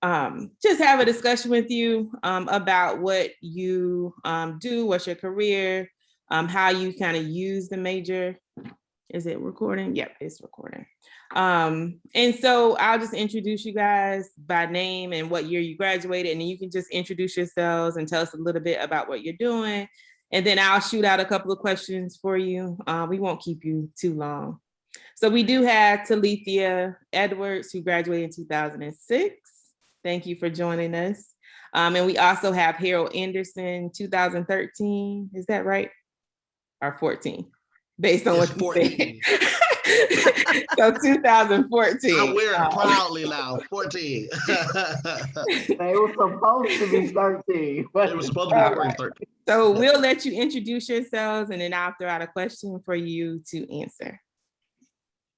just have a discussion with you about what you do, what's your career, how you kind of use the major. Is it recording? Yep, it's recording. And so I'll just introduce you guys by name and what year you graduated, and then you can just introduce yourselves and tell us a little bit about what you're doing. And then I'll shoot out a couple of questions for you. We won't keep you too long. So we do have Talithia Edwards, who graduated in 2006. Thank you for joining us. And we also have Harold Anderson, 2013. Is that right? Or 14? Based on what you said. So 2014. I wear it proudly now, 14. It was supposed to be 13. It was supposed to be 13. So we'll let you introduce yourselves, and then I'll throw out a question for you to answer.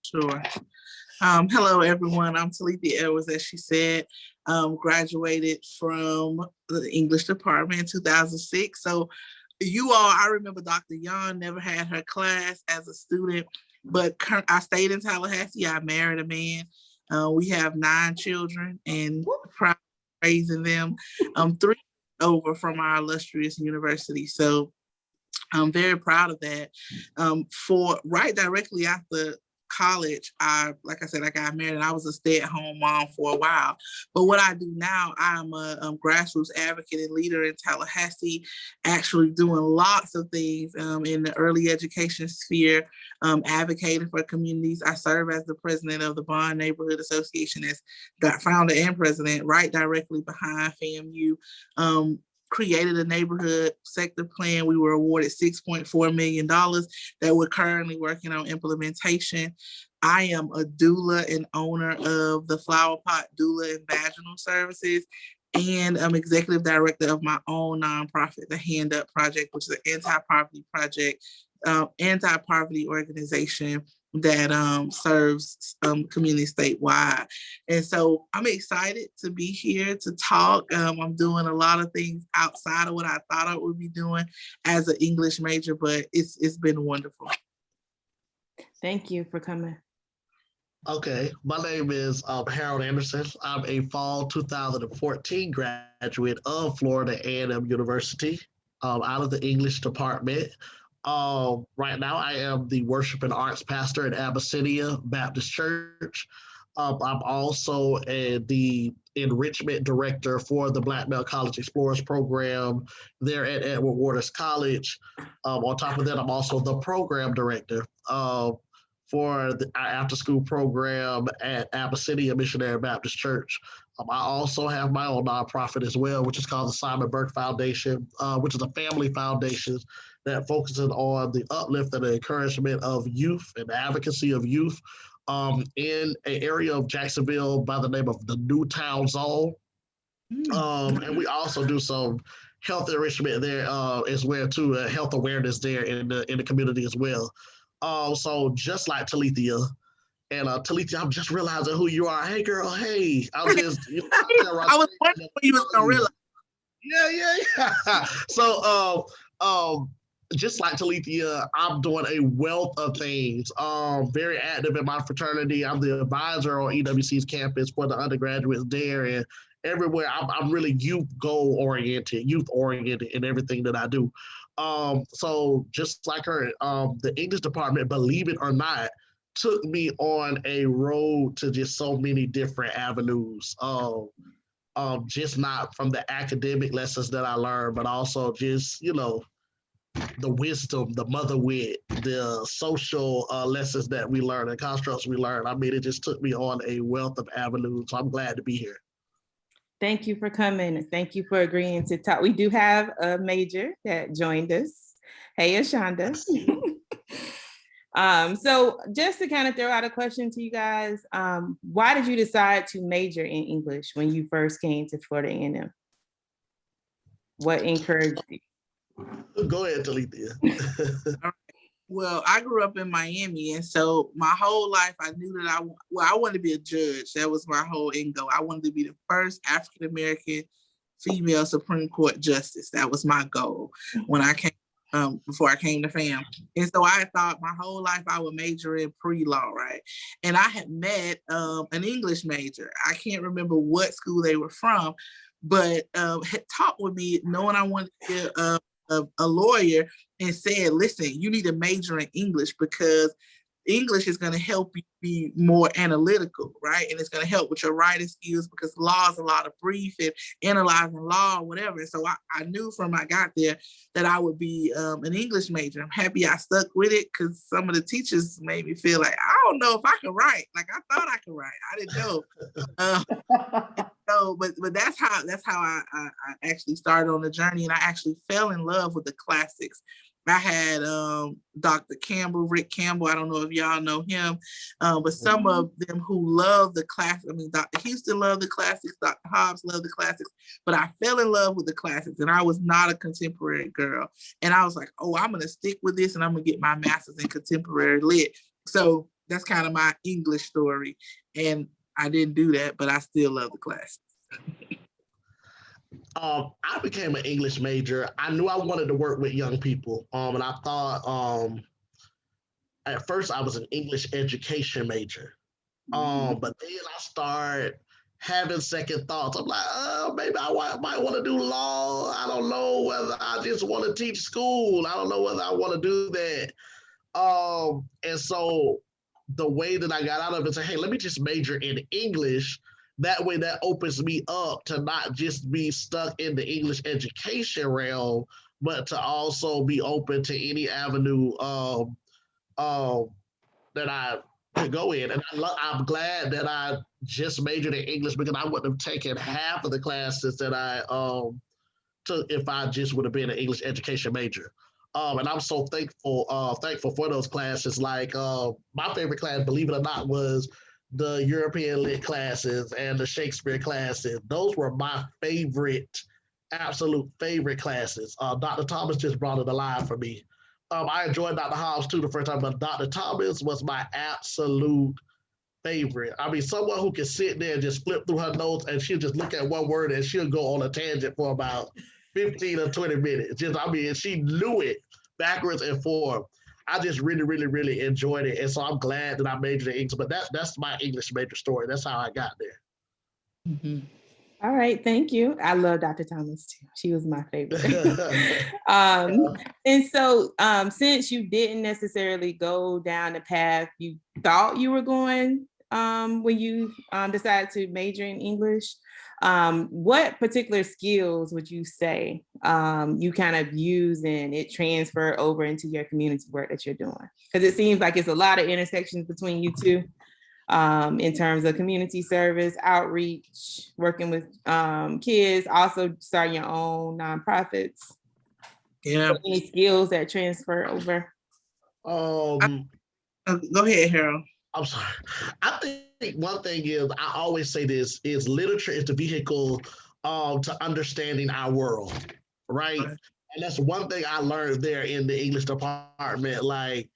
Sure. Hello, everyone. I'm Talithia Edwards, as she said. Graduated from the English department in 2006. So you all, I remember Dr. Young never had her class as a student, but I stayed in Tallahassee. I married a man. We have 9 children and proud of raising them. 3 over from our illustrious university. So I'm very proud of that. For right directly after college, like I said, I got married and I was a stay-at-home mom for a while. But what I do now, I'm a grassroots advocate and leader in Tallahassee, actually doing lots of things in the early education sphere, advocating for communities. I serve as the president of the Bond Neighborhood Association, as the founder and president, right directly behind FAMU. Created a neighborhood sector plan. We were awarded $6.4 million that we're currently working on implementation. I am a doula and owner of the Flower Pot Doula and Vaginal Services, and I'm executive director of my own nonprofit, the Hand Up Project, which is an anti-poverty project, anti-poverty organization that serves communities statewide. And so I'm excited to be here to talk. I'm doing a lot of things outside of what I thought I would be doing as an English major, but it's been wonderful. Thank you for coming. Okay, my name is Harold Anderson. I'm a fall 2014 graduate of Florida A&M University, out of the English department. Right now, I am the worship and arts pastor at Abyssinia Baptist Church. I'm also the enrichment director for the Black Male College Explorers program there at Edward Waters College. On top of that, I'm also the program director for the after-school program at Abyssinia Missionary Baptist Church. I also have my own nonprofit as well, which is called the Simon Burke Foundation, which is a family foundation that focuses on the uplift and the encouragement of youth and the advocacy of youth in an area of Jacksonville by the name of the Newtown Zone. And we also do some health enrichment there as well too, health awareness there in the community as well. So just like Talithia, and Talithia, I'm just realizing who you are. Hey girl, hey. I'm just I was wondering what you was gonna realize. Yeah. So just like Talithia, I'm doing a wealth of things. Very active in my fraternity. I'm the advisor on EWC's campus for the undergraduates there, and everywhere. I'm really youth oriented in everything that I do. So just like her, the English department, believe it or not, took me on a road to just so many different avenues. Just not from the academic lessons that I learned, but also just, the wisdom, the mother wit, the social lessons that we learn and constructs we learn. I mean, it just took me on a wealth of avenues. So I'm glad to be here. Thank you for coming. Thank you for agreeing to talk. We do have a major that joined us. Hey, Ashonda. So just to kind of throw out a question to you guys, why did you decide to major in English when you first came to Florida A&M? What encouraged you? Go ahead, Talithia. Well, I grew up in Miami, and so my whole life I knew that I wanted to be a judge. That was my whole end goal. I wanted to be the first African-American female Supreme Court justice. That was my goal when I came to before I came to FAM. And so I thought my whole life I would major in pre-law, right? And I had met an English major. I can't remember what school they were from, but had talked with me knowing I wanted to be a lawyer, and said, listen, you need to major in English because English is going to help you be more analytical, right? And it's going to help with your writing skills because law is a lot of brief and analyzing law or whatever. And so I knew from I got there that I would be an English major. I'm happy I stuck with it because some of the teachers made me feel like, I don't know if I can write. Like I thought I could write. I didn't know. So, but that's how I actually started on the journey, and I actually fell in love with the classics. I had Dr. Campbell, Rick Campbell. I don't know if y'all know him, but some of them who love the classics. I mean, Dr. Houston loved the classics. Dr. Hobbs loved the classics. But I fell in love with the classics, and I was not a contemporary girl. And I was like, oh, I'm gonna stick with this, and I'm gonna get my master's in contemporary lit. So that's kind of my English story. And I didn't do that, but I still love the classics. I became an English major. I knew I wanted to work with young people. And I thought at first I was an English education major. But then I started having second thoughts. I'm like, maybe I might want to do law. I don't know whether I just want to teach school. I don't know whether I want to do that. And so the way that I got out of it, say, hey, let me just major in English. That way, that opens me up to not just be stuck in the English education realm, but to also be open to any avenue that I could go in. And I'm glad that I just majored in English because I wouldn't have taken half of the classes that I took if I just would have been an English education major. And I'm so thankful for those classes. Like my favorite class, believe it or not, was the European Lit classes and the Shakespeare classes. Those were my absolute favorite classes. Dr. Thomas just brought it alive for me. I enjoyed Dr. Hobbs too the first time, but Dr. Thomas was my absolute favorite. I mean, someone who can sit there and just flip through her notes and she'll just look at one word and she'll go on a tangent for about 15 or 20 minutes. She knew it backwards and forward. I just really, really, really enjoyed it. And so I'm glad that I majored in English, but that's my English major story. That's how I got there. Mm-hmm. All right, thank you. I love Dr. Thomas too. She was my favorite. And so since you didn't necessarily go down the path you thought you were going when you decided to major in English, what particular skills would you say you kind of use and it transfer over into your community work that you're doing? Because it seems like it's a lot of intersections between you two in terms of community service, outreach, working with kids, also starting your own nonprofits. Yeah. Any skills that transfer over? Go ahead, Harold. I'm sorry. I think one thing is, I always say this, is literature is the vehicle to understanding our world, right? And that's one thing I learned there in the English department. Like,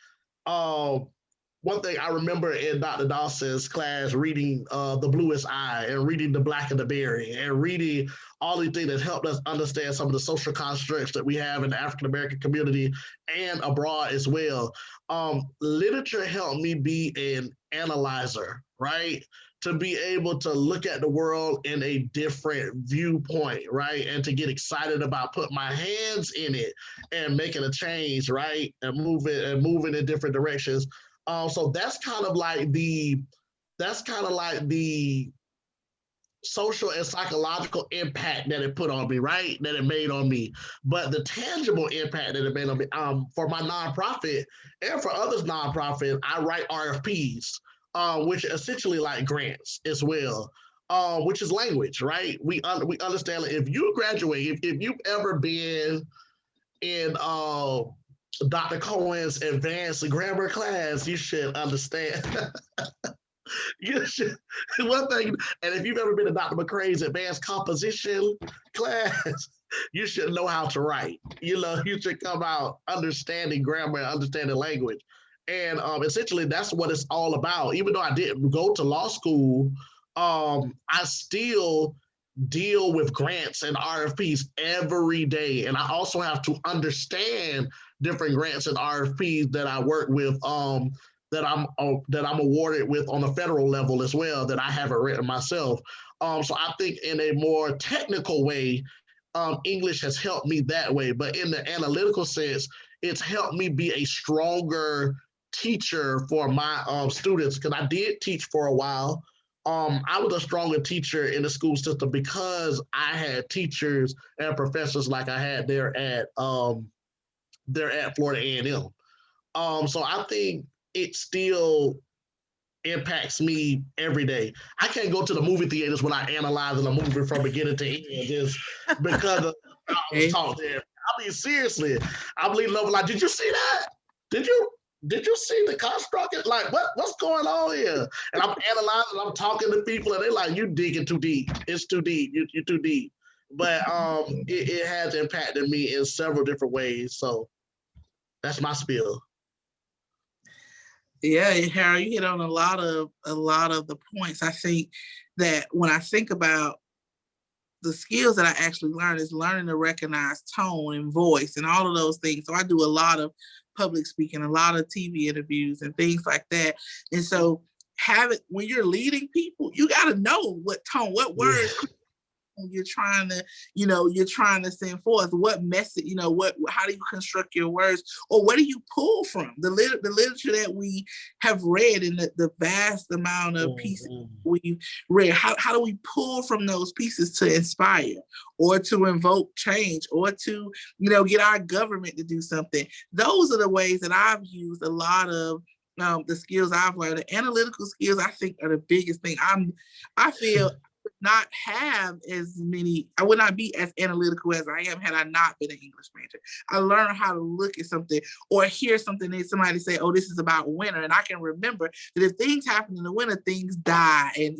one thing I remember in Dr. Dawson's class, reading The Bluest Eye and reading The Black and the Berry and reading all these things that helped us understand some of the social constructs that we have in the African-American community and abroad as well. Literature helped me be an analyzer, right? To be able to look at the world in a different viewpoint, right? And to get excited about putting my hands in it and making a change, right? And moving in different directions. So that's kind of like the social and psychological impact that it put on me, right? That it made on me. But the tangible impact that it made on me, for my nonprofit and for others' nonprofits, I write RFPs, which are essentially like grants as well, which is language, right? We understand that if you graduate, if you've ever been in Dr. Cohen's advanced grammar class, you should understand. You should, one thing, and if you've ever been to Dr. McCrae's advanced composition class, you should know how to write. You should come out understanding grammar and understanding language. And essentially, that's what it's all about. Even though I didn't go to law school, I still deal with grants and RFPs every day. And I also have to understand different grants and RFPs that I work with, that I'm awarded with on a federal level as well, that I haven't written myself. So I think in a more technical way, English has helped me that way. But in the analytical sense, it's helped me be a stronger teacher for my students, because I did teach for a while. I was a stronger teacher in the school system because I had teachers and professors like I had there at Florida A&M. So I think it still impacts me every day. I can't go to the movie theaters without analyzing a movie from beginning to end just because of how I was taught there. I mean, seriously, I believe love like, did you see that? Did you see the construct? Like, what's going on here? And I'm analyzing, I'm talking to people, and they're like, you digging too deep. It's too deep. You're too deep. But it has impacted me in several different ways. So that's my spiel. Yeah, Harold, you hit on a lot of the points. I think that when I think about the skills that I actually learned is learning to recognize tone and voice and all of those things. So I do a lot of public speaking, a lot of TV interviews and things like that. And so when you're leading people, you got to know what tone, what words you're trying to send forth, what message, how do you construct your words, or what do you pull from the literature that we have read in the vast amount of pieces we've read. How do we pull from those pieces to inspire or to invoke change or to get our government to do something? Those are the ways that I've used a lot of the skills I've learned. The analytical skills, I think, are the biggest thing. I feel not have as many, I would not be as analytical as I am had I not been an English major. I learned how to look at something or hear something that somebody say, oh, this is about winter. And I can remember that if things happen in the winter, things die. And,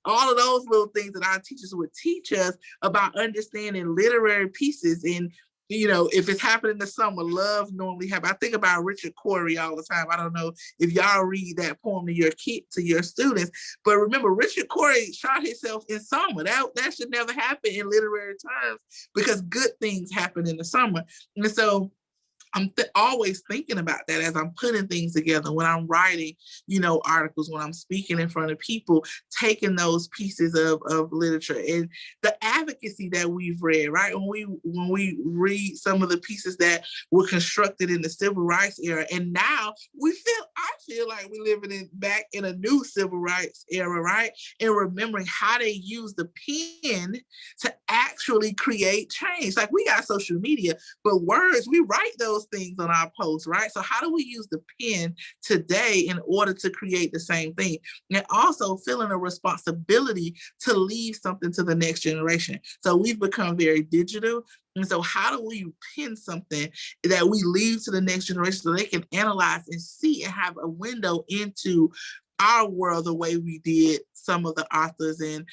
all of those little things that our teachers would teach us about understanding literary pieces. And if it's happening in the summer, love normally happens. I think about Richard Corey all the time. I don't know if y'all read that poem to your students, but remember, Richard Corey shot himself in summer. That should never happen in literary terms because good things happen in the summer. And so I'm always thinking about that as I'm putting things together, when I'm writing, articles, when I'm speaking in front of people, taking those pieces of literature and the advocacy that we've read, right? When we read some of the pieces that were constructed in the civil rights era, and now I feel like we're living back in a new civil rights era, right? And remembering how they use the pen to actually create change. Like, we got social media, but words, we write those things on our posts, right? So how do we use the pen today in order to create the same thing? And also feeling a responsibility to leave something to the next generation. So we've become very digital. And so how do we pin something that we leave to the next generation so they can analyze and see and have a window into our world the way we did some of the authors and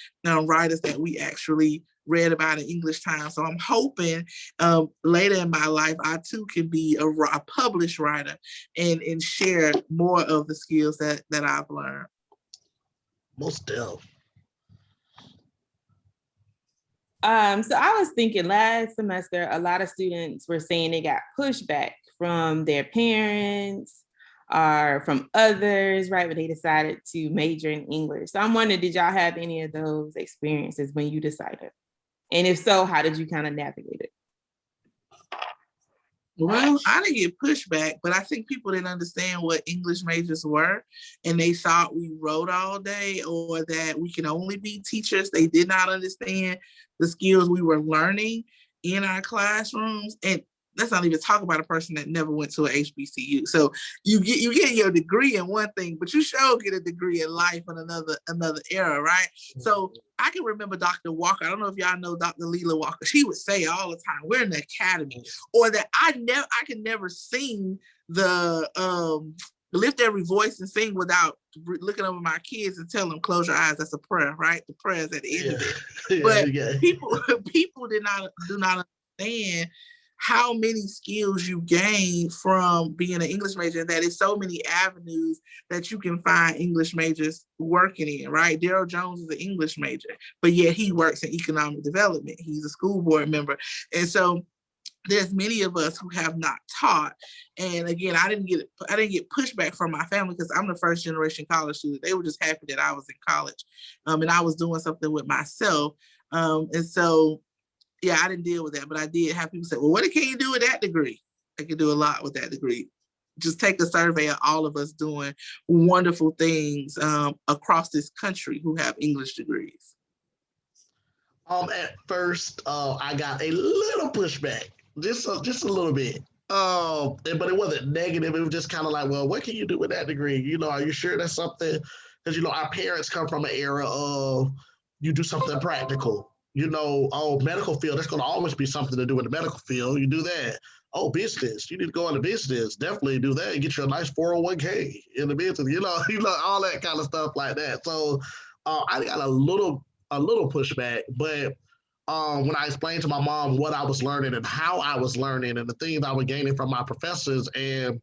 writers that we actually read about in English Times. So I'm hoping later in my life, I too can be a published writer and share more of the skills that I've learned. Most definitely. So I was thinking last semester, a lot of students were saying they got pushback from their parents or from others, right, when they decided to major in English. So I'm wondering, did y'all have any of those experiences when you decided? And if so, how did you kind of navigate it? Well, I didn't get pushback, but I think people didn't understand what English majors were, and they thought we wrote all day or that we can only be teachers. They did not understand the skills we were learning in our classrooms. And let's not even talk about a person that never went to an HBCU. So you get your degree in one thing, but you sure get a degree in life in another era, right? So I can remember Dr. Walker. I don't know if y'all know Dr. Leela Walker. She would say all the time, "We're in the academy," or that I can never sing the lift every voice and sing without looking over my kids and telling them, "Close your eyes." That's a prayer, right? The prayer is at the end of it. But people do not understand how many skills you gain from being an English major, and that is so many avenues that you can find English majors working in, right? Daryl Jones is an English major, but yet he works in economic development. He's a school board member. And so there's many of us who have not taught. And again, I didn't get pushback from my family because I'm the first generation college student. They were just happy that I was in college, and I was doing something with myself. And so, yeah, I didn't deal with that, but I did have people say, well, what can you do with that degree? I can do a lot with that degree. Just take a survey of all of us doing wonderful things across this country who have English degrees. At first, I got a little pushback, just a little bit. But it wasn't negative. It was just kind of like, well, what can you do with that degree? You know, are you sure that's something? Because our parents come from an era of you do something practical. Medical field. That's going to always be something to do with the medical field. You do that. Oh, business. You need to go into business. Definitely do that and get you a nice 401k in the business. All that kind of stuff like that. So I got a little pushback, but when I explained to my mom what I was learning and how I was learning and the things I was gaining from my professors, and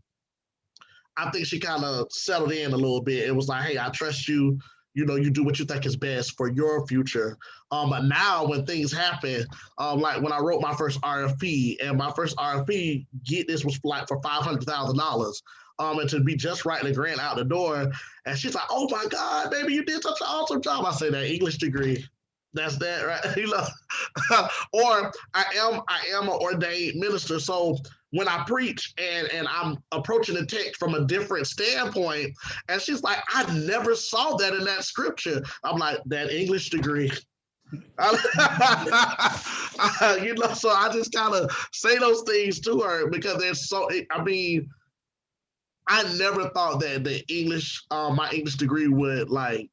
I think she kind of settled in a little bit. It was like, hey, I trust you. You do what you think is best for your future. But now when things happen, like when I wrote my first RFP, and my first RFP, get this, was like for $500,000. And to be just writing a grant out the door. And she's like, oh my God, baby, you did such an awesome job. I say that English degree. That's that, right? Or I am an ordained minister. So when I preach and I'm approaching the text from a different standpoint, and she's like, I never saw that in that scripture. I'm like, that English degree. So I just kind of say those things to her because I never thought that the English, my English degree would like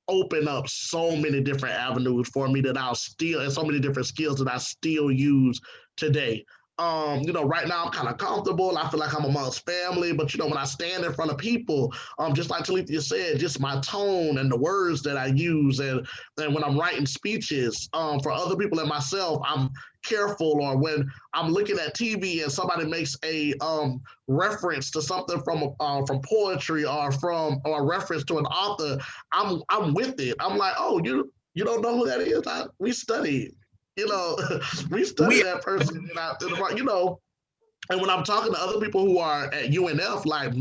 open up so many different avenues for me that I'll still, and so many different skills that I still use today. Right now I'm kind of comfortable. I feel like I'm amongst family, but when I stand in front of people, just like Talithia said, just my tone and the words that I use, and when I'm writing speeches for other people and myself, I'm careful. Or when I'm looking at TV and somebody makes a reference to something from poetry or a reference to an author, I'm with it. I'm like, oh, you don't know who that is? We studied. We study that person, and when I'm talking to other people who are at UNF, like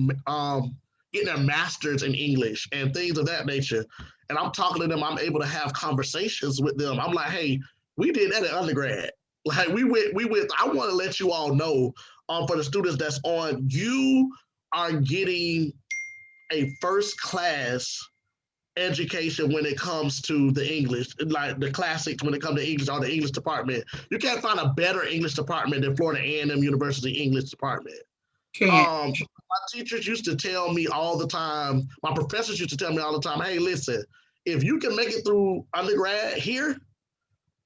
getting their masters in English and things of that nature, and I'm talking to them, I'm able to have conversations with them. I'm like, hey, we did that at undergrad. Like we went. I want to let you all know, for the students that's on, you are getting a first class education when it comes to the English, like the classics when it comes to English, or the English department. You can't find a better English department than Florida A&M University English department. My teachers used to tell me all the time, my professors used to tell me all the time, hey, listen, if you can make it through undergrad here,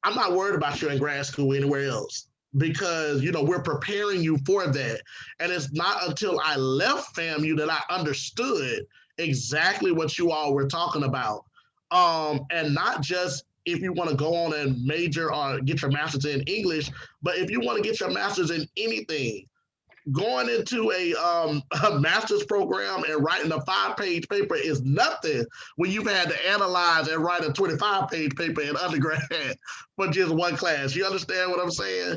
I'm not worried about you in grad school anywhere else, because we're preparing you for that. And it's not until I left FAMU that I understood exactly what you all were talking about. And not just if you want to go on and major or get your master's in English, but if you want to get your master's in anything, going into a master's program and writing a 5-page paper is nothing when you've had to analyze and write a 25-page paper in undergrad for just one class. You understand what I'm saying?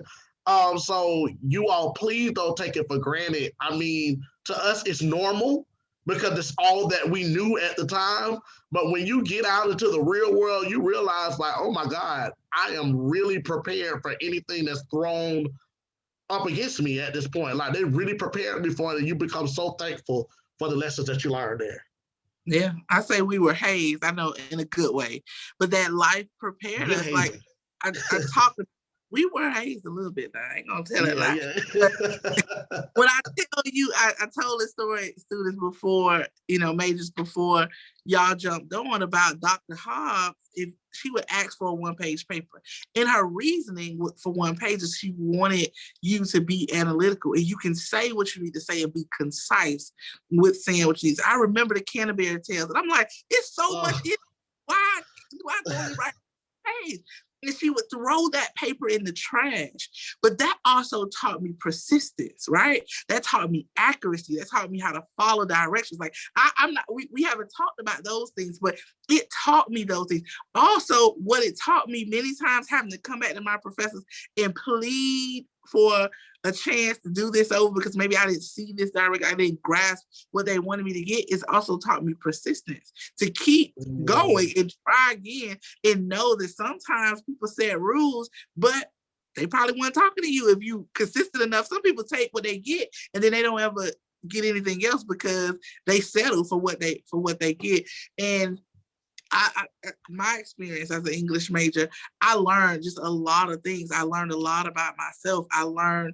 So you all, please don't take it for granted. I mean, to us, it's normal because it's all that we knew at the time. But when you get out into the real world, you realize like, oh my God, I am really prepared for anything that's thrown up against me at this point. Like they really prepared me for it, and you become so thankful for the lessons that you learned there. Yeah, I say we were hazed, I know, in a good way, but that life prepared us. Like I talked, we were hazed a little bit. I ain't gonna tell it like. Yeah. When I tell you, I told this story students before, majors before y'all jumped on about Dr. Hobbs. If she would ask for a 1-page paper, and her reasoning for 1 page is she wanted you to be analytical and you can say what you need to say and be concise with saying what you need. I remember the Canterbury Tales, and I'm like, it's so much. Why do I only write a page? and she would throw that paper in the trash. But that also taught me persistence, right? That taught me accuracy. That taught me how to follow directions. Like I'm not, we haven't talked about those things, but it taught me those things. Also, what it taught me many times, having to come back to my professors and plead for a chance to do this over because maybe I didn't see this directly, I didn't grasp what they wanted me to get, it's also taught me persistence to keep going and try again and know that sometimes people set rules, but they probably weren't talking to you if you consistent enough. Some people take what they get and then they don't ever get anything else because they settle for what they get. And I my experience as an English major, I learned just a lot of things. I learned a lot about myself. I learned,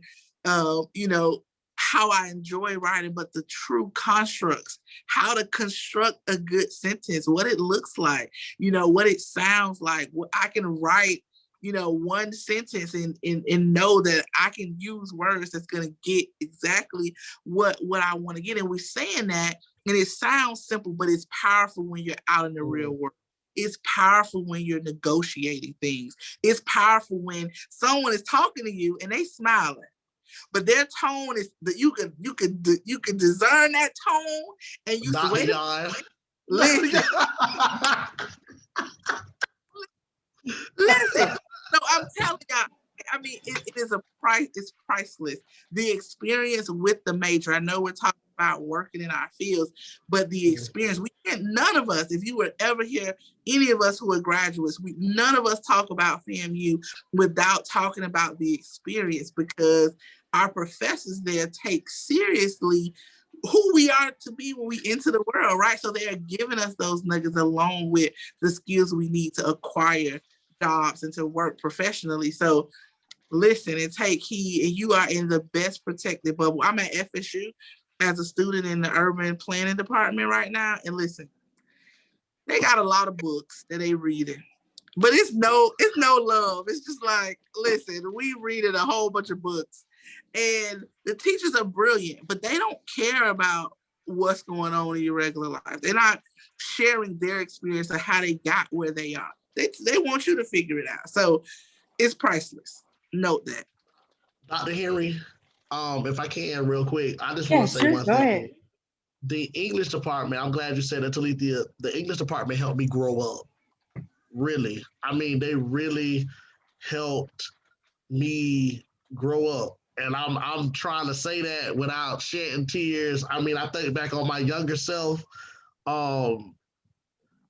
how I enjoy writing, but the true constructs, how to construct a good sentence, what it looks like, what it sounds like, what I can write, one sentence and know that I can use words that's going to get exactly what I want to get. And we're saying that, and it sounds simple, but it's powerful when you're out in the real world. It's powerful when you're negotiating things. It's powerful when someone is talking to you and they smiling, but their tone is that you can discern that tone, and you say, wait a minute, listen. Listen, so I'm telling y'all, I mean, it is a price, it's priceless. The experience with the major, I know we're talking about working in our fields, but the experience, none of us, if you were ever here, any of us who are graduates, none of us talk about FAMU without talking about the experience, because our professors there take seriously who we are to be when we enter the world, right? So they are giving us those nuggets along with the skills we need to acquire jobs and to work professionally. So listen and take heed, and you are in the best protected bubble. I'm at FSU as a student in the urban planning department right now, and listen, they got a lot of books that they reading, but it's no love. It's just like, listen, we reading a whole bunch of books, and the teachers are brilliant, but they don't care about what's going on in your regular life. They're not sharing their experience of how they got where they are. They want you to figure it out. So it's priceless. Note that. Dr. Henry, if I can real quick, I just want to say one Go thing. ahead. The English department, I'm glad you said that, Talithia. The English department helped me grow up. Really. I mean, they really helped me grow up. And I'm trying to say that without shedding tears. I mean, I think back on my younger self.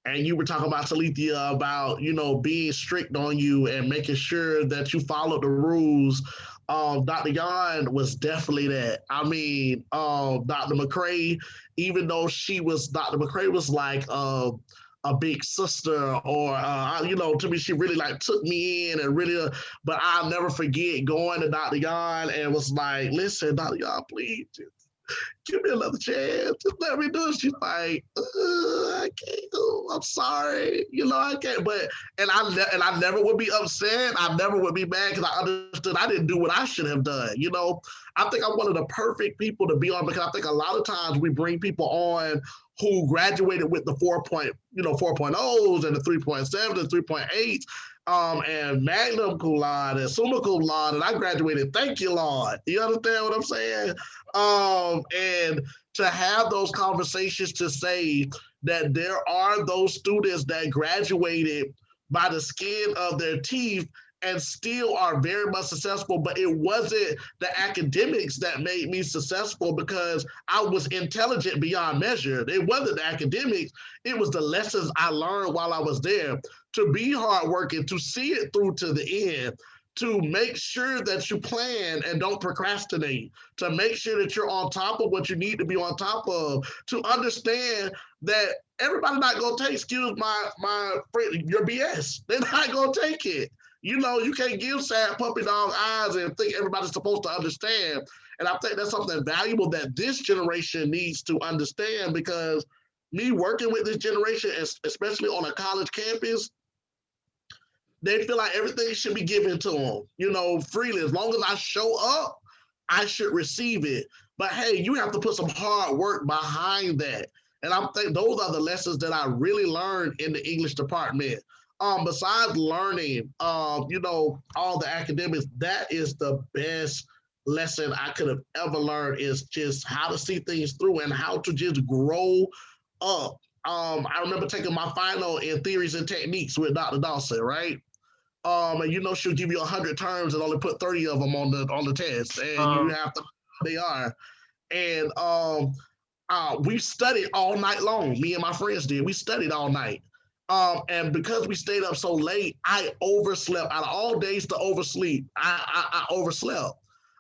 And you were talking about, Talithia, about, being strict on you and making sure that you followed the rules. Dr. Yan was definitely that. I mean, Dr. McCray, even though Dr. McCray was like a big sister, or to me, she really like took me in and really. But I'll never forget going to Dr. Yan and was like, "Listen, Dr. Yan, please, give me another chance. Just let me do it." She's like, I can't do. I'm sorry. I can't. But I never would be upset. I never would be mad because I understood I didn't do what I should have done. I think I'm one of the perfect people to be on, because I think a lot of times we bring people on who graduated with the 4.0s and the 3.7 and 3.8s. And magna cum laude and summa cum laude, and I graduated. Thank you, Lord. You understand what I'm saying? And to have those conversations, to say that there are those students that graduated by the skin of their teeth and still are very much successful, but it wasn't the academics that made me successful, because I was intelligent beyond measure. It wasn't the academics, it was the lessons I learned while I was there. To be hardworking, to see it through to the end, to make sure that you plan and don't procrastinate, to make sure that you're on top of what you need to be on top of, to understand that everybody's not going to take, excuse my friend, your BS. They're not going to take it. You can't give sad puppy dog eyes and think everybody's supposed to understand. And I think that's something valuable that this generation needs to understand, because me working with this generation, especially on a college campus, they feel like everything should be given to them, freely. As long as I show up, I should receive it. But hey, you have to put some hard work behind that. And I think those are the lessons that I really learned in the English department. besides learning, all the academics, that is the best lesson I could have ever learned is just how to see things through and how to just grow up. I remember taking my final in theories and techniques with Dr. Dawson, right? And she'll give you 100 terms and only put 30 of them on the test, and you have to know what they are. And we studied all night long. Me and my friends did. We studied all night. And because we stayed up so late, I overslept. Out of all days to oversleep, I overslept.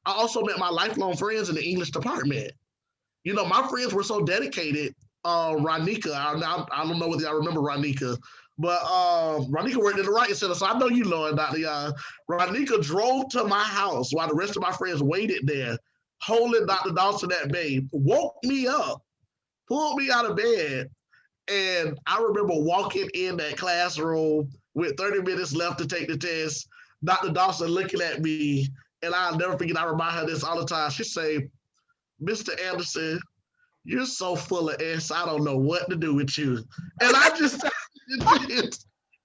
I also met my lifelong friends in the English department. My friends were so dedicated. Ronika, I don't know whether y'all remember Ronika, but Ronika worked in the Writing Center, so I know you know it, Dr. Ronika drove to my house while the rest of my friends waited there, holding Dr. Dawson at bay, woke me up, pulled me out of bed, and I remember walking in that classroom with 30 minutes left to take the test, Dr. Dawson looking at me, and I'll never forget, I remind her this all the time. She say, "Mr. Anderson, you're so full of S, I don't know what to do with you." And I just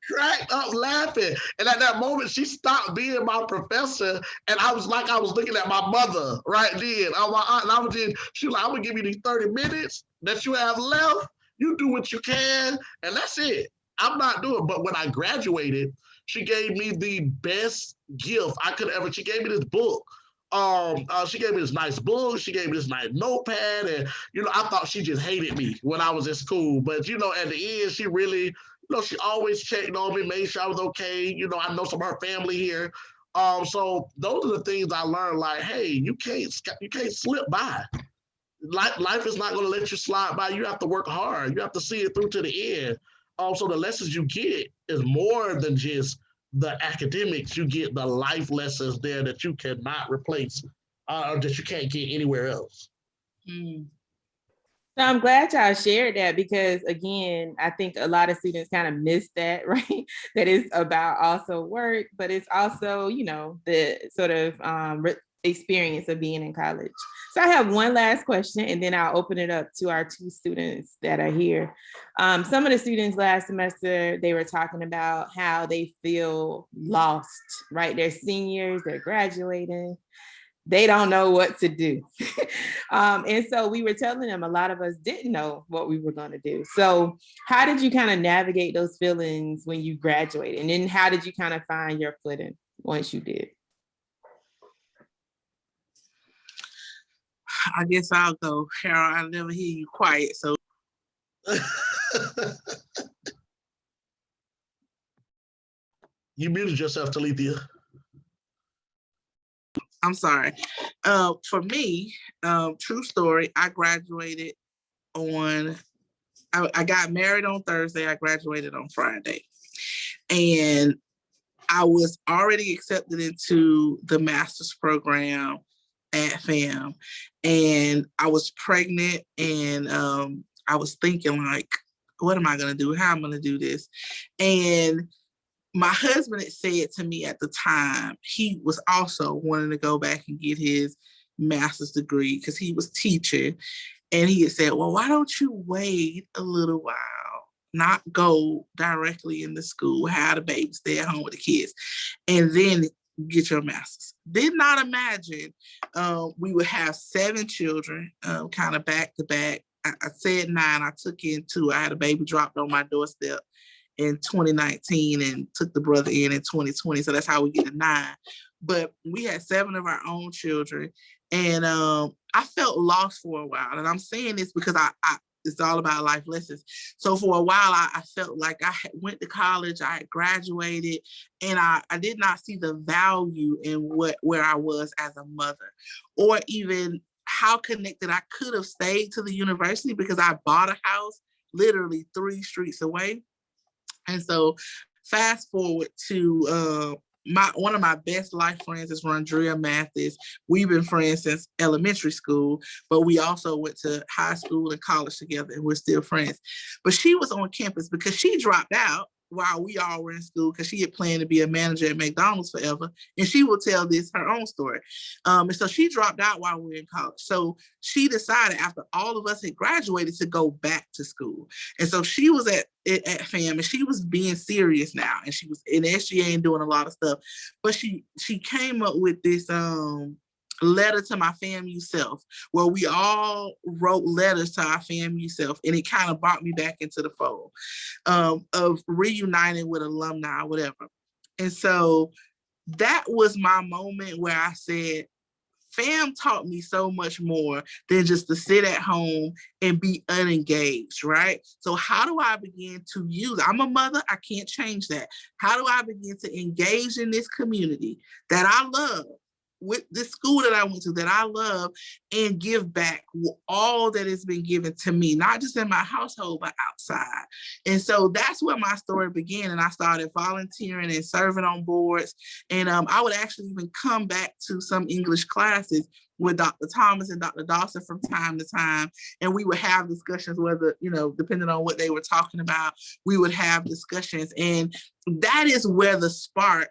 cracked up laughing. And at that moment, she stopped being my professor. And I was looking at my mother right then. My aunt, and she was like, "I'm going to give you these 30 minutes that you have left. You do what you can. And that's it. I'm not doing." But when I graduated, she gave me the best gift I could ever. She gave me this book. She gave me this nice book. She gave me this nice notepad, and I thought she just hated me when I was in school. But at the end, she really, she always checked on me, made sure I was okay. I know some of her family here. So those are the things I learned. Like, hey, you can't slip by. Life is not going to let you slide by. You have to work hard. You have to see it through to the end. So the lessons you get is more than just the academics. You get the life lessons there that you cannot replace, or that you can't get anywhere else. So I'm glad y'all shared that, because again, I think a lot of students kind of miss that, right? That it's about also work, but it's also, the sort of experience of being in college. So I have one last question, and then I'll open it up to our two students that are here. Some of the students last semester, they were talking about how they feel lost, right? They're seniors, they're graduating. They don't know what to do. And so we were telling them a lot of us didn't know what we were going to do. So how did you kind of navigate those feelings when you graduated? And then how did you kind of find your footing once you did? I guess I'll go. Harold, I never hear you quiet, so. You muted yourself, Talithia. I'm sorry. For me, true story, I graduated I got married on Thursday. I graduated on Friday. And I was already accepted into the master's program at FAMU. And I was pregnant, and I was thinking, like, what am I going to do? How am I going to do this? And my husband had said to me at the time, he was also wanting to go back and get his master's degree because he was teaching. And he had said, well, why don't you wait a little while, not go directly into school, have the baby, stay at home with the kids, and then get your master's. Did not imagine we would have 7 children kind of back to back. I said 9, I took in 2. I had a baby dropped on my doorstep in 2019 and took the brother in 2020. So that's how we get to 9. But we had 7 of our own children. And I felt lost for a while. And I'm saying this because I it's all about life lessons. So for a while, I felt like I went to college, I had graduated, and I did not see the value in where I was as a mother, or even how connected I could have stayed to the university, because I bought a house literally 3 streets away. And so fast forward to one of my best life friends is Rondrea Mathis. We've been friends since elementary school, but we also went to high school and college together, and we're still friends. But she was on campus because she dropped out, while we all were in school, because she had planned to be a manager at McDonald's forever. And she will tell this her own story. And so she dropped out while we were in college. So she decided after all of us had graduated to go back to school. And so she was at FAM, and she was being serious now. And she was in SGA and doing a lot of stuff. But she came up with this letter to my FAMU self, where we all wrote letters to our FAMU self, and it kind of brought me back into the fold of reuniting with alumni or whatever. And so that was my moment where I said, FAM taught me so much more than just to sit at home and be unengaged, right? So how do I begin to use, I'm a mother, I can't change that. How do I begin to engage in this community that I love, with this school that I went to that I love, and give back all that has been given to me, not just in my household, but outside. And so that's where my story began. And I started volunteering and serving on boards. And I would actually even come back to some English classes with Dr. Thomas and Dr. Dawson from time to time. And we would have discussions, whether, depending on what they were talking about, we would have discussions. And that is where the spark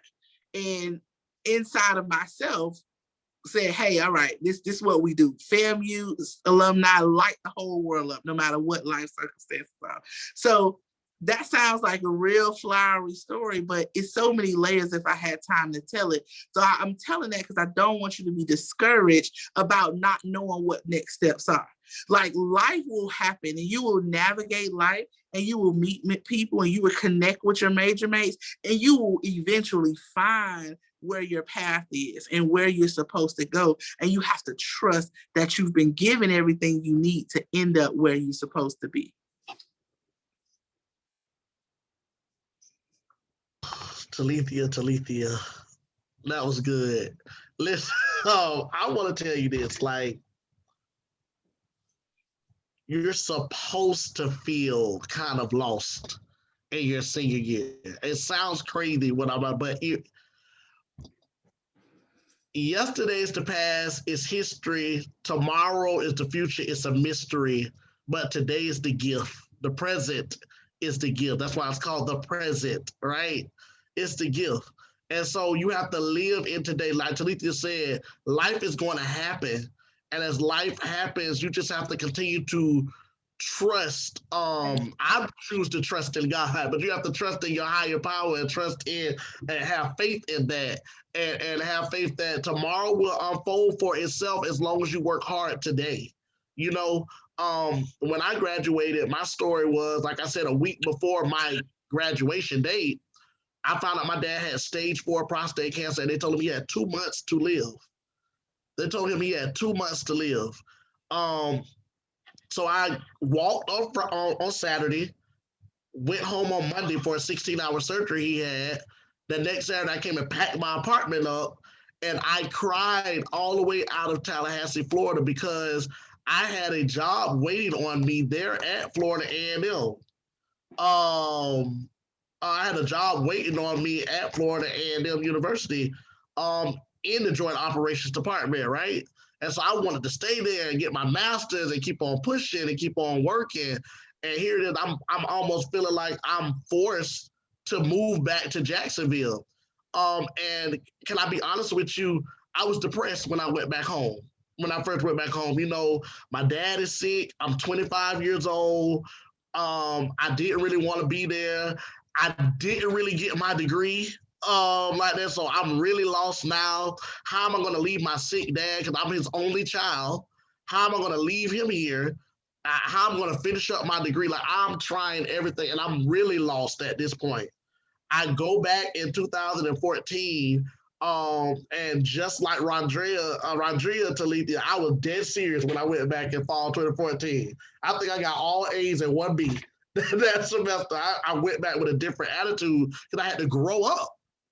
and inside of myself said, hey, all right, this is what we do. FAMU alumni light the whole world up, no matter what life circumstances are. So that sounds like a real flowery story, but it's so many layers if I had time to tell it. So I'm telling that because I don't want you to be discouraged about not knowing what next steps are. Like, life will happen and you will navigate life, and you will meet people, and you will connect with your major mates, and you will eventually find where your path is and where you're supposed to go. And you have to trust that you've been given everything you need to end up where you're supposed to be. Talithia, that was good. Listen, I want to tell you this, like, you're supposed to feel kind of lost in your senior year. It sounds crazy but yesterday is the past, it's history. Tomorrow is the future, it's a mystery. But today is the gift. The present is the gift. That's why it's called the present, right? It's the gift. And so you have to live in today. Like Talithia said, life is going to happen. And as life happens, you just have to continue to trust. I choose to trust in God, but you have to trust in your higher power and trust in and have faith in that. And have faith that tomorrow will unfold for itself as long as you work hard today. When I graduated, my story was, like I said, a week before my graduation date, I found out my dad had stage 4 prostate cancer, and they told him he had 2 months to live. They told him he had 2 months to live. So I walked on Saturday, went home on Monday for a 16-hour surgery he had. The next Saturday, I came and packed my apartment up, and I cried all the way out of Tallahassee, Florida, because I had a job waiting on me there at Florida A&M. I had a job waiting on me at Florida A&M University in the Joint Operations Department, right? And so I wanted to stay there and get my master's and keep on pushing and keep on working. And here it is, I'm almost feeling like I'm forced to move back to Jacksonville. And can I be honest with you, I was depressed when I went back home. When I first went back home, my dad is sick. I'm 25 years old. I didn't really want to be there. I didn't really get my degree like that, so I'm really lost now. How am I going to leave my sick dad, because I'm his only child? How am I going to leave him here? How am I going to finish up my degree? Like, I'm trying everything, and I'm really lost at this point. I go back in 2014, and just like Rondrea Talithia, I was dead serious when I went back in fall 2014. I think I got all A's and 1 B. That semester. I went back with a different attitude because I had to grow up,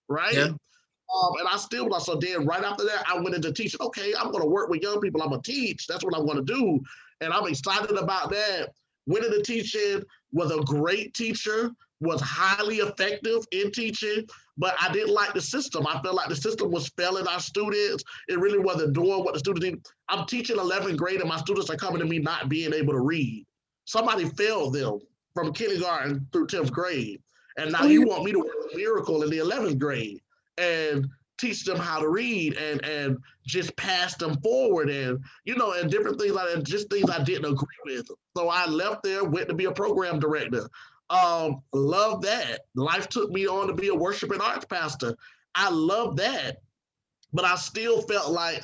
right? Yeah. And I still was. So then right after that, I went into teaching. Okay, I'm going to work with young people. I'm going to teach. That's what I'm going to do. And I'm excited about that. Went into teaching, was a great teacher, was highly effective in teaching, but I didn't like the system. I felt like the system was failing our students. It really wasn't doing what the students need. I'm teaching 11th grade, and my students are coming to me not being able to read. Somebody failed them from kindergarten through 10th grade. And now you want me to work a miracle in the 11th grade and teach them how to read and just pass them forward and, and different things like that, just things I didn't agree with. So I left there, went to be a program director. Love that. Life took me on to be a worship and arts pastor. I love that. But I still felt like,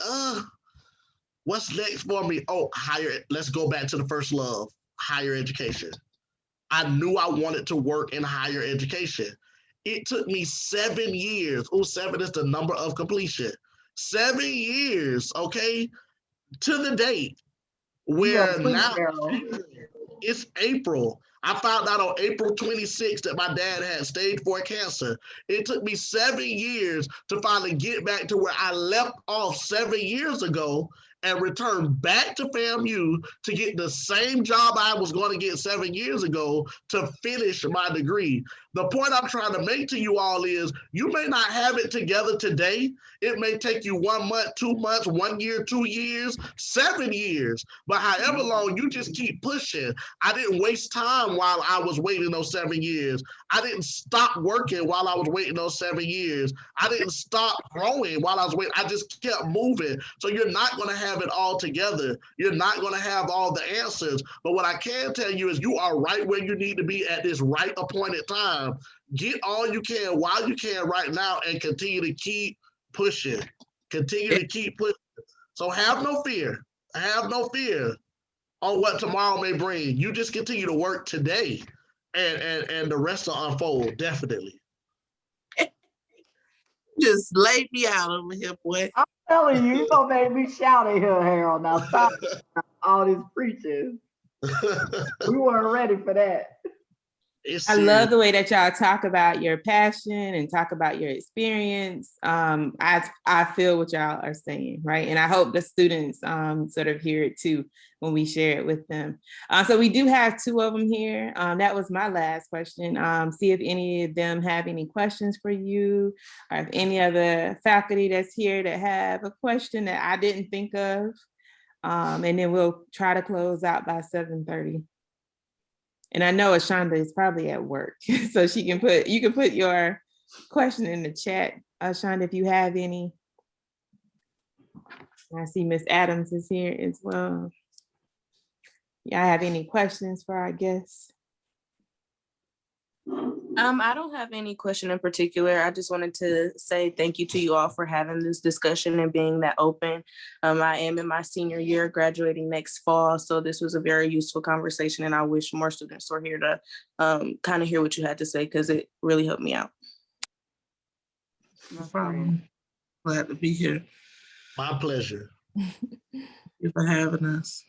what's next for me? Oh, let's go back to the first love, higher education. I knew I wanted to work in higher education. It took me 7 years. Oh, 7 is the number of completion. 7 years, okay, to the date where now it's April. I found out on April 26th that my dad had stage 4 cancer. It took me 7 years to finally get back to where I left off 7 years ago and return back to FAMU to get the same job I was going to get 7 years ago to finish my degree. The point I'm trying to make to you all is you may not have it together today. It may take you 1 month, 2 months, 1 year, 2 years, 7 years, but however long, you just keep pushing. I didn't waste time while I was waiting those 7 years. I didn't stop working while I was waiting those 7 years. I didn't stop growing while I was waiting. I just kept moving. So you're not going to have it all together. You're not going to have all the answers. But what I can tell you is you are right where you need to be at this right appointed time. Get all you can while you can right now and continue to keep pushing. Continue to keep pushing. So have no fear. Have no fear on what tomorrow may bring. You just continue to work today and the rest will unfold, definitely. Just laid me out over here, boy. I'm telling you, you're gonna make me shout at here, Harold. Now stop all this preaching. We weren't ready for that. I love the way that y'all talk about your passion and talk about your experience. I feel what y'all are saying, right? And I hope the students sort of hear it too when we share it with them. So we do have 2 of them here. That was my last question. See if any of them have any questions for you, or if any other faculty that's here that have a question that I didn't think of. And then we'll try to close out by 7:30. And I know Ashonda is probably at work, so you can put your question in the chat, Ashonda, if you have any. I see Miss Adams is here as well. Y'all have any questions for our guests? I don't have any question in particular. I just wanted to say thank you to you all for having this discussion and being that open. I am in my senior year, graduating next fall, so this was a very useful conversation, and I wish more students were here to kind of hear what you had to say, because it really helped me out. No problem. Glad to be here. My pleasure. Thank you for having us.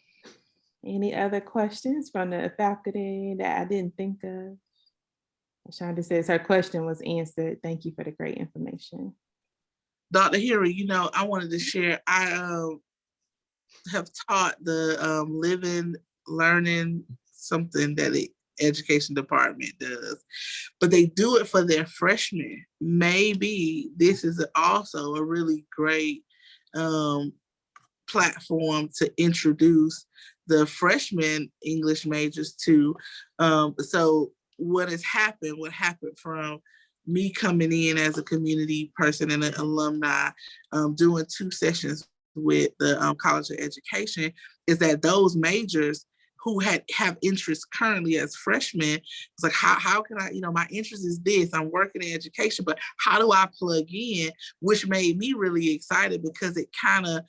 Any other questions from the faculty that I didn't think of? Shonda says her question was answered. Thank you for the great information. Dr. Harry, I wanted to share, I have taught the living, learning, something that the education department does, but they do it for their freshmen. Maybe this is also a really great platform to introduce the freshman English majors to. So what happened from me coming in as a community person and an alumni, doing 2 sessions with the College of Education, is that those majors who have interest currently as freshmen, it's like, how can I, my interest is this, I'm working in education, but how do I plug in? Which made me really excited, because it kind of,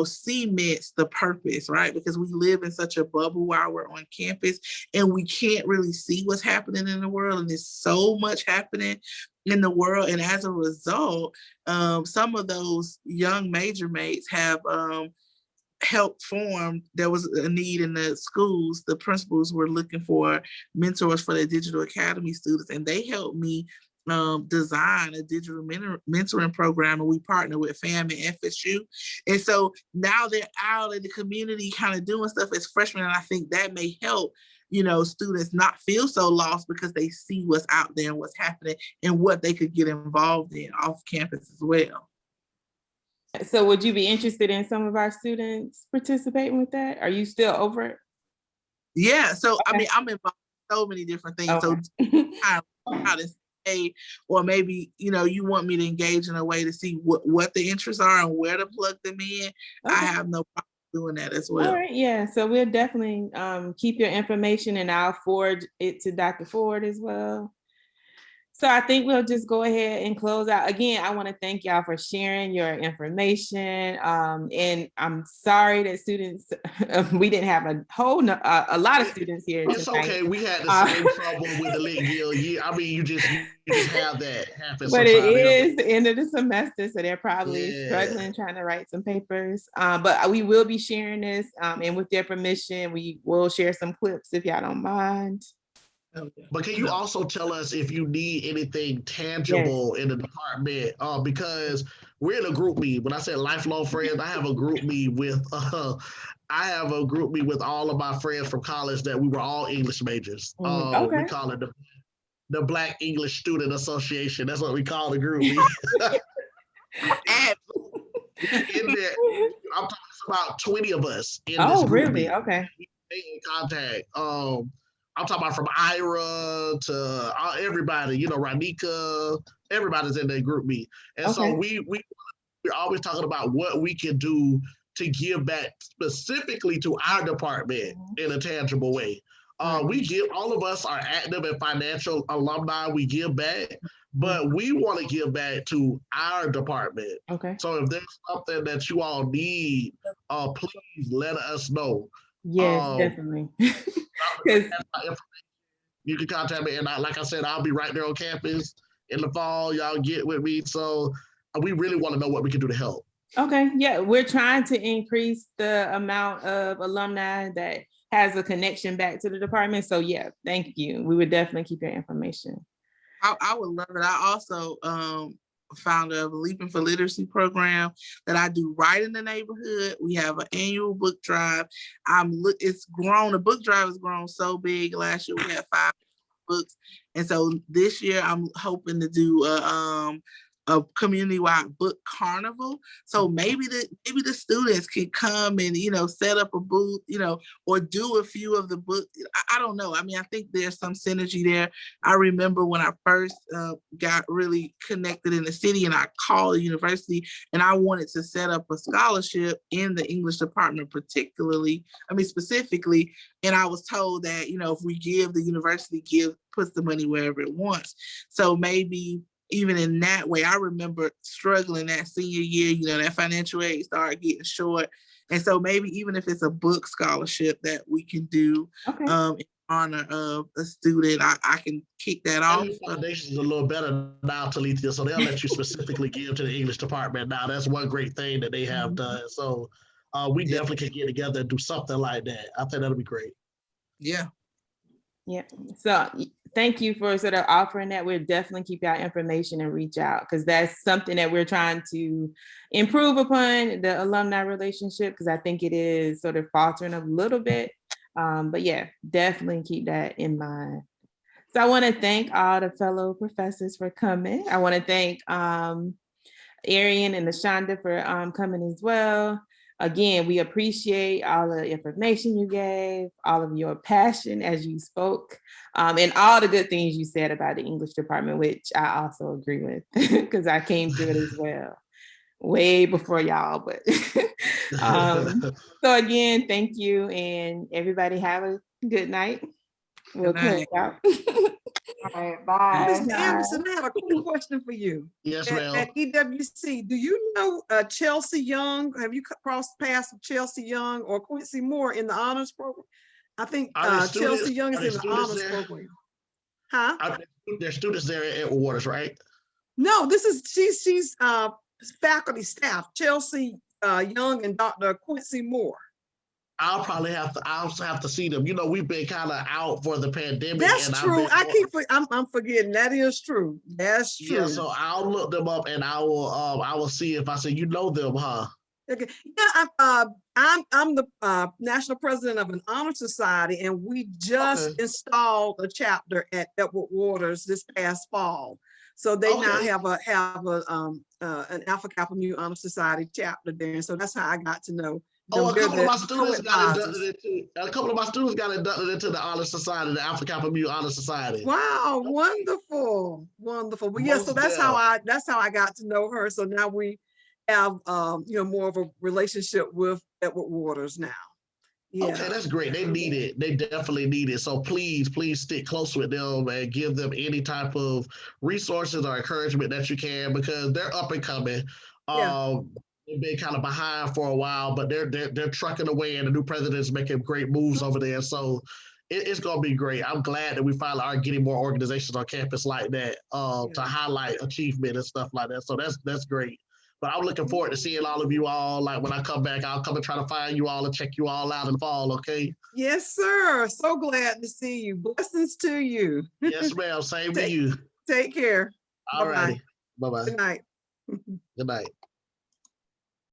cements the purpose, right? Because we live in such a bubble while we're on campus, and we can't really see what's happening in the world. And there's so much happening in the world. And as a result, some of those young major mates have helped form. There was a need in the schools. The principals were looking for mentors for their digital academy students, and they helped me design a digital mentoring program, and we partner with FAMU and FSU. And so now they're out in the community kind of doing stuff as freshmen, and I think that may help students not feel so lost, because they see what's out there and what's happening and what they could get involved in off campus as well. So would you be interested in some of our students participating with that? Are you still over it? Yeah, so okay. I mean, I'm involved in so many different things. Okay. So out and say, or maybe, you want me to engage in a way to see what the interests are and where to plug them in, I Okay. have no problem doing that as All well. right, yeah. So we'll definitely keep your information and I'll forward it to Dr. Ford as well. So I think we'll just go ahead and close out. Again, I want to thank y'all for sharing your information. And I'm sorry that students, we didn't have a lot of students here It's tonight. okay. We had the same trouble with the lit guild. I mean, you just have that happen But it sometimes. is the end of the semester, so they're probably Yeah. struggling trying to write some papers. But we will be sharing this, and with their permission, we will share some clips if y'all don't mind. But can you also tell us if you need anything tangible in the department? Because we're in a group meet. When I said lifelong friends, I have a group meet with all of my friends from college that we were all English majors. Okay. We call it the Black English Student Association. That's what we call the group meet. And in there, I'm talking about 20 of us in this Oh, group really? meet. Okay. We stay in contact. I'm talking about from Ira to everybody, Ranika, everybody's in that group meet. And so Okay. we're always talking about what we can do to give back specifically to our department in a tangible way. We give, all of us are active and financial alumni, we give back, but we want to give back to our department. Okay. So if there's something that you all need, please let us know. Yes, definitely. Because you can contact me, and like I said, I'll be right there on campus in the fall. Y'all get with me. So we really want to know what we can do to help. Okay, yeah, we're trying to increase the amount of alumni that has a connection back to the department. So yeah, thank you. We would definitely keep your information. I would love it. I also founder of a Leaping for Literacy program that I do right in the neighborhood. We have an annual book drive. It's grown. The book drive has grown so big. Last year we had 5 books, and so this year I'm hoping to do a community-wide book carnival. So maybe the students can come and set up a booth, or do a few of the books. I don't know. I mean, I think there's some synergy there. I remember when I first got really connected in the city, and I called the university, and I wanted to set up a scholarship in the English department, specifically. And I was told that if we give, the university puts the money wherever it wants. So maybe even in that way, I remember struggling that senior year, that financial aid started getting short. And so maybe even if it's a book scholarship that we can do in honor of a student, I can kick that off. Foundation is a little better now, Talithia, so they'll let you specifically give to the English department now. That's one great thing that they have done. So we definitely can get together and do something like that. I think that'll be great. Yeah. Yeah. So thank you for sort of offering that. We'll definitely keep our information and reach out, because that's something that we're trying to improve upon, the alumni relationship, because I think it is sort of faltering a little bit. But yeah, definitely keep that in mind. So I want to thank all the fellow professors for coming. I want to thank Arian and Ashonda for coming as well. Again, we appreciate all the information you gave, all of your passion as you spoke, and all the good things you said about the English department, which I also agree with, because I came through it as well, way before y'all. But so again, thank you, and everybody have a good night. We'll close out. All right, bye. Mr. Anderson, I have a quick question for you. Yes, ma'am. At EWC, do you know Chelsea Young? Have you crossed paths with Chelsea Young or Quincy Moore in the honors program? I think Chelsea Young is in the honors program. Huh? There's students there at Waters, right? No, she's faculty staff, Chelsea Young and Dr. Quincy Moore. I'll have to see them. We've been kind of out for the pandemic. That's true. I'm forgetting. That is true. That's true. Yeah, so I'll look them up and I will see if I say them, huh? Okay. Yeah, I'm the national president of an honor society, and we just installed a chapter at Edward Waters this past fall. So they now have an Alpha Kappa Mu Honor Society chapter there, and so that's how I got to know Oh, a they're couple of the my students got co-advisors. inducted into. A couple of my students got inducted into the Honor Society, the Alpha Kappa Mu Honor Society. Wow, wonderful, wonderful. Well, yeah, so Most that's how deaf. I got to know her. So now we have more of a relationship with Edward Waters now. Yeah. Okay, that's great. They need it. They definitely need it. So please stick close with them and give them any type of resources or encouragement that you can because they're up and coming. Yeah. They've been kind of behind for a while, but they're trucking away, and the new president's making great moves over there. So it's gonna be great. I'm glad that we finally are getting more organizations on campus like that to highlight achievement and stuff like that. So that's great. But I'm looking forward to seeing all of you all. Like when I come back, I'll come and try to find you all and check you all out in the fall. Okay. Yes, sir. So glad to see you. Blessings to you. Yes, ma'am. Same to Take- you. Take care. All Bye-bye. righty. Bye bye. Good night. Good night.